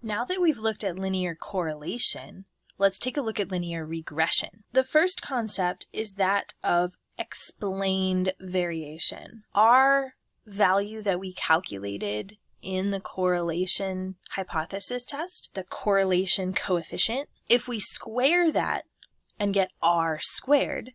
Now that we've looked at linear correlation, let's take a look at linear regression. The first concept is that of explained variation. Our value that we calculated in the correlation hypothesis test, the correlation coefficient, if we square that and get r squared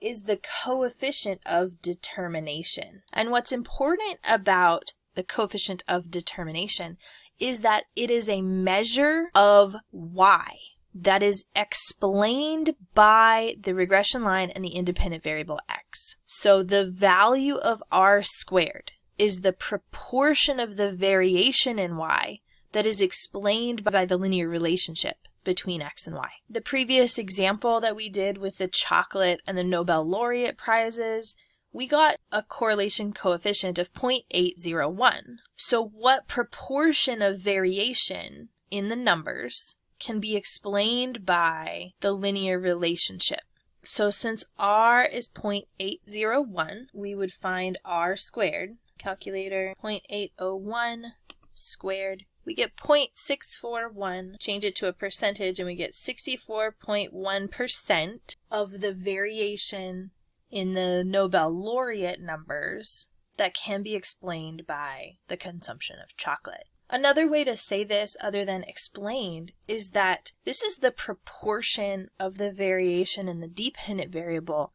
is the coefficient of determination. And what's important about the coefficient of determination is that it is a measure of y that is explained by the regression line and the independent variable x. So the value of r squared is the proportion of the variation in y that is explained by the linear relationship between x and y. The previous example that we did with the chocolate and the Nobel laureate prizes, we got a correlation coefficient of 0.801. So what proportion of variation in the numbers can be explained by the linear relationship? So since r is 0.801, we would find r squared, calculator, 0.801 squared. We get 0.641, change it to a percentage, and we get 64.1% of the variation in the Nobel laureate numbers that can be explained by the consumption of chocolate. Another way to say this other than explained is that this is the proportion of the variation in the dependent variable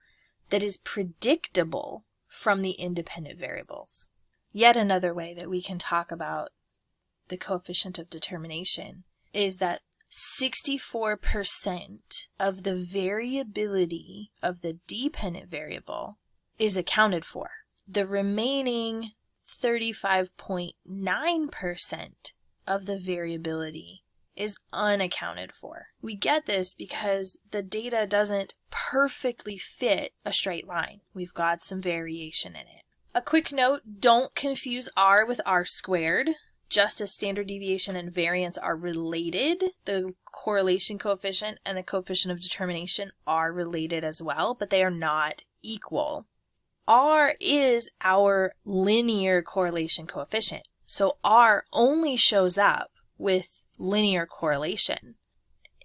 that is predictable from the independent variables. Yet another way that we can talk about the coefficient of determination is that 64% of the variability of the dependent variable is accounted for. The remaining 35.9% of the variability is unaccounted for. We get this because the data doesn't perfectly fit a straight line. We've got some variation in it. A quick note, don't confuse r with r squared. Just as standard deviation and variance are related, the correlation coefficient and the coefficient of determination are related as well, but they are not equal. R is our linear correlation coefficient, so R only shows up with linear correlation.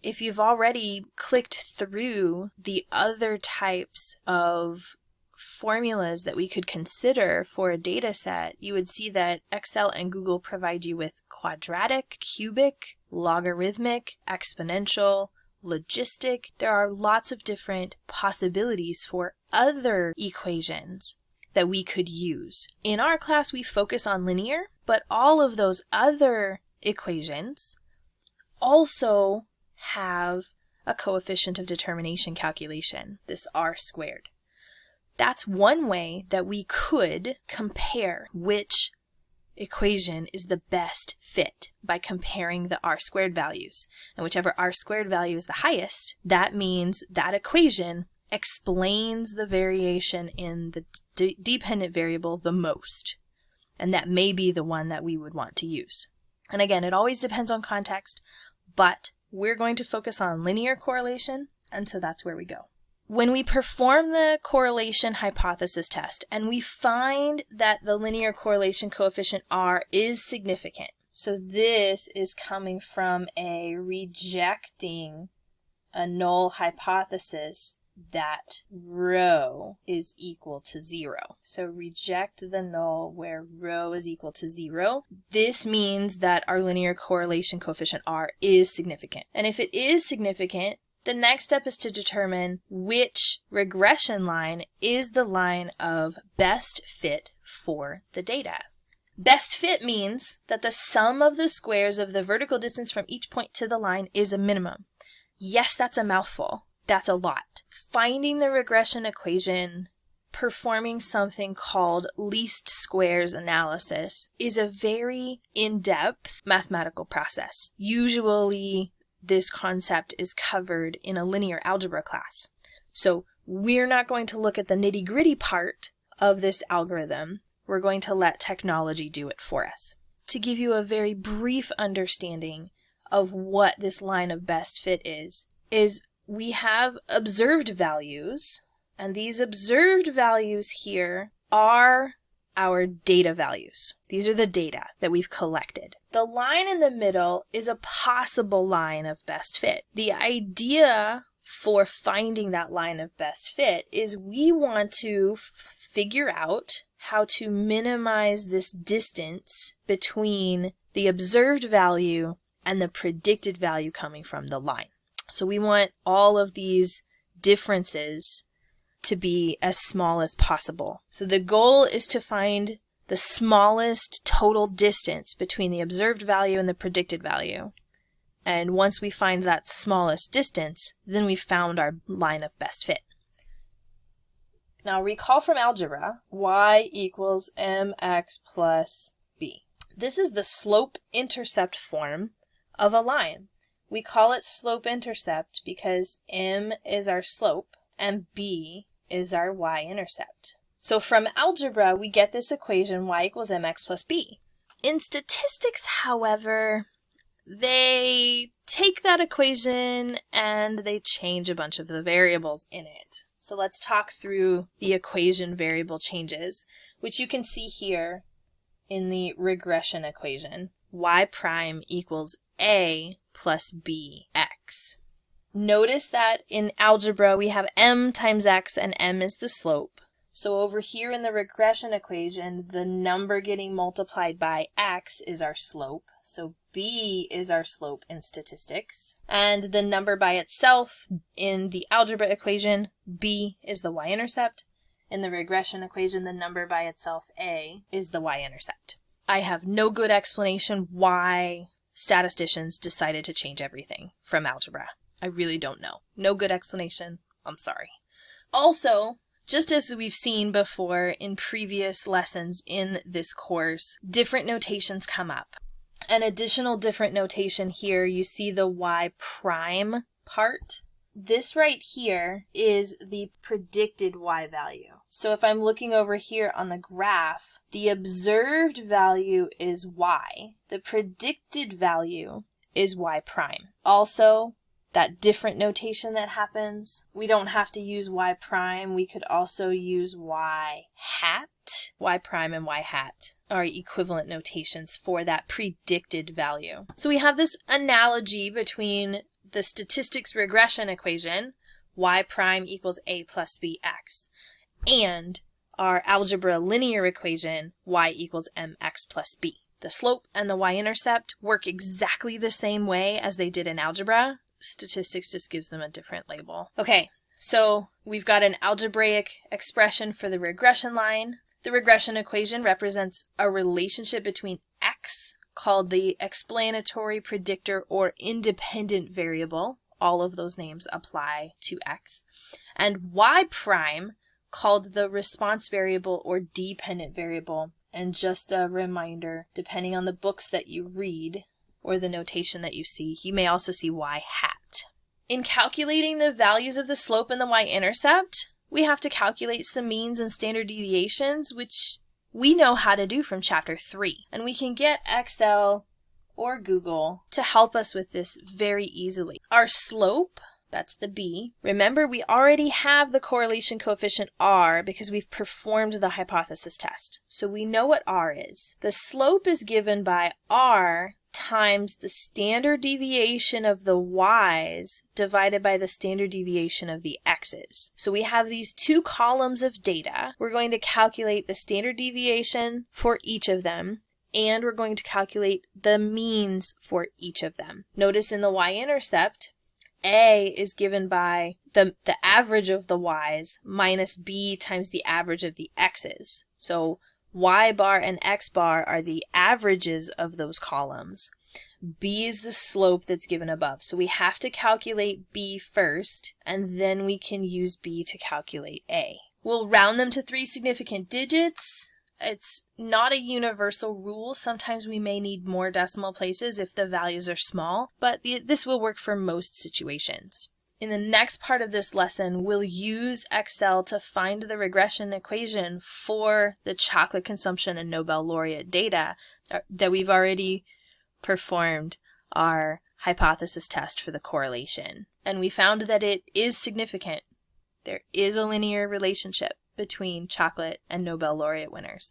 If you've already clicked through the other types of formulas that we could consider for a data set, you would see that Excel and Google provide you with quadratic, cubic, logarithmic, exponential, logistic. There are lots of different possibilities for other equations that we could use. In our class, we focus on linear, but all of those other equations also have a coefficient of determination calculation, this r squared. That's one way that we could compare which equation is the best fit, by comparing the r squared values. And whichever r squared value is the highest, that means that equation explains the variation in the dependent variable the most. And that may be the one that we would want to use. And again, it always depends on context, but we're going to focus on linear correlation, and so that's where we go. When we perform the correlation hypothesis test and we find that the linear correlation coefficient r is significant, so this is coming from a rejecting a null hypothesis that rho is equal to 0. So reject the null where rho is equal to 0. This means that our linear correlation coefficient r is significant. And if it is significant, the next step is to determine which regression line is the line of best fit for the data. Best fit means that the sum of the squares of the vertical distance from each point to the line is a minimum. Yes, that's a mouthful. That's a lot. Finding the regression equation, performing something called least squares analysis, is a very in-depth mathematical process. Usually, this concept is covered in a linear algebra class. So we're not going to look at the nitty-gritty part of this algorithm. We're going to let technology do it for us. To give you a very brief understanding of what this line of best fit is we have observed values, and these observed values here are our data values. These are the data that we've collected. The line in the middle is a possible line of best fit. The idea for finding that line of best fit is we want to figure out how to minimize this distance between the observed value and the predicted value coming from the line. So we want all of these differences to be as small as possible. So the goal is to find the smallest total distance between the observed value and the predicted value. And once we find that smallest distance, then we've found our line of best fit. Now recall from algebra, y equals mx plus b. This is the slope-intercept form of a line. We call it slope-intercept because m is our slope and b is our y-intercept. So from algebra, we get this equation y equals mx plus b. In statistics, however, they take that equation and they change a bunch of the variables in it. So let's talk through the equation variable changes, which you can see here in the regression equation. Y prime equals a plus bx. Notice that in algebra we have m times x and m is the slope. So over here in the regression equation, the number getting multiplied by x is our slope. So b is our slope in statistics. And the number by itself in the algebra equation, b is the y-intercept. In the regression equation, the number by itself, a, is the y-intercept. I have no good explanation why statisticians decided to change everything from algebra. I really don't know. No good explanation. I'm sorry. Also, just as we've seen before in previous lessons in this course, different notations come up. An additional different notation here, you see the y prime part. This right here is the predicted y value. So if I'm looking over here on the graph, the observed value is y. The predicted value is y prime. Also, that different notation that happens, we don't have to use y prime. We could also use y hat. Y prime and y hat are equivalent notations for that predicted value. So we have this analogy between the statistics regression equation, y prime equals a plus bx, and our algebra linear equation, y equals mx plus b. The slope and the y-intercept work exactly the same way as they did in algebra. Statistics just gives them a different label. Okay, so we've got an algebraic expression for the regression line. The regression equation represents a relationship between x, called the explanatory predictor or independent variable. All of those names apply to x. And y prime, called the response variable or dependent variable. And just a reminder, depending on the books that you read or the notation that you see, you may also see y hat. In calculating the values of the slope and the y-intercept, we have to calculate some means and standard deviations, which we know how to do from chapter 3. And we can get Excel or Google to help us with this very easily. Our slope, that's the b. Remember, we already have the correlation coefficient r because we've performed the hypothesis test. So we know what r is. The slope is given by r times the standard deviation of the y's divided by the standard deviation of the x's. So we have these two columns of data. We're going to calculate the standard deviation for each of them, and we're going to calculate the means for each of them. Notice in the y-intercept, a is given by the average of the y's minus b times the average of the x's. So y bar and x bar are the averages of those columns. B is the slope that's given above. So we have to calculate b first, and then we can use b to calculate a. We'll round them to 3 significant digits. It's not a universal rule. Sometimes we may need more decimal places if the values are small, but this will work for most situations. In the next part of this lesson, we'll use Excel to find the regression equation for the chocolate consumption and Nobel laureate data that we've already performed our hypothesis test for the correlation. And we found that it is significant. There is a linear relationship between chocolate and Nobel laureate winners.